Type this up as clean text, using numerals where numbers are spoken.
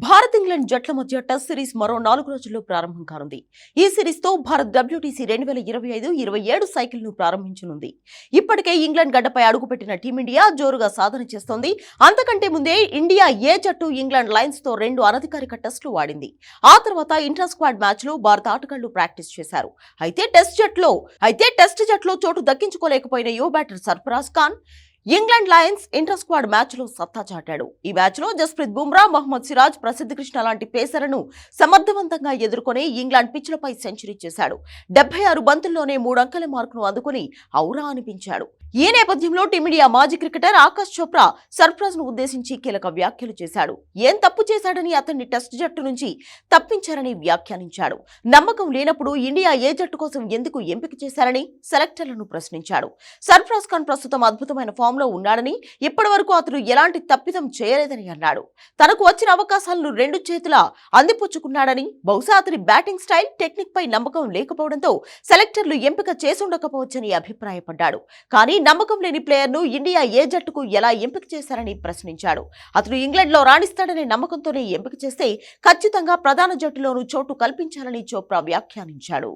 Bharat England జట్ల మధ్య test series మరో 4 రోజుల్లో ప్రారంభం కానుంది. ఈ సిరీస్ తో భారత్ WTC 2025-27 సైకిల్ ను ప్రారంభించనుంది. ఇప్పటికే ఇంగ్లాండ్ గడ్డపై అడుగుపెట్టిన టీమిండియా జోరుగా సాధన చేస్తోంది. అంతకంటే ముందే ఇండియా ఏ జట్టు ఇంగ్లాండ్ లయన్స్ తో 2 అనధికారిక టెస్టులు ఆడింది. ఆ తర్వాత ఇంటర్ స్క్వాడ్ మ్యాచ్ లో భారత ఆటగాళ్లు ప్రాక్టీస్ చేశారు. అయితే టెస్ట్ జట్లో చోటు దక్కించుకోలేకపోయిన యువ batter Sarfaraz Khan England Lions inter squad match లో సత్తా చాటాడు. ఈ మ్యాచ్ లో జస్ప్రీత్ బుమ్రా, మహమ్మద్ సిరాజ్, ప్రసిద్ధ్ కృష్ణ లాంటి పేసర్లను సమర్థవంతంగా ఎదుర్కొని ఇంగ్లాండ్ పిచ్లపై సెంచరీ చేశాడు. 76 బంతుల్లోనే 3 అంకెల మార్కును అందుకుని ఔరా అనిపించాడు. ఈ నేపథ్యంలో టీమిండియా మాజీ క్రికెటర్ ఆకాష్ చోప్రా సర్ఫరాజ్ ను ఉద్దేశించి కీలక వ్యాఖ్యలు చేశాడు. ఏం తప్పు చేశాడని అతన్ని టెస్ట్ జట్టు నుంచి తప్పించారని వ్యాఖ్యానించాడు. నమ్మకం లేనప్పుడు ఇండియా ఏ జట్టు కోసం ఎందుకు ఎంపిక చేశారని సెలెక్టర్లను ప్రశ్నించాడు. సర్ఫరాజ్ ఖాన్ ప్రస్తుతం అద్భుతమైన ఫామ్ లో ఉన్నాడని, ఇప్పటి వరకు అతను ఎలాంటి తప్పిదం చేయలేదని అన్నాడు. తనకు వచ్చిన అవకాశాలను 2 చేతులా అందిపుచ్చుకున్నాడని, బహుశా అతని బ్యాటింగ్ స్టైల్, టెక్నిక్ పై నమ్మకం లేకపోవడంతో సెలెక్టర్లు ఎంపిక చేసుండకపోవచ్చని అభిప్రాయపడ్డాడు. కానీ నమ్మకం లేని ప్లేయర్ ను ఇండియా ఏ జట్టుకు ఎలా ఎంపిక చేశారని ప్రశ్నించాడు. అతను ఇంగ్లాండ్ లో రాణిస్తాడనే నమ్మకంతోనే ఎంపిక చేస్తే ఖచ్చితంగా ప్రధాన జట్టులోనూ చోటు కల్పించాలని చోప్రా వ్యాఖ్యానించాడు.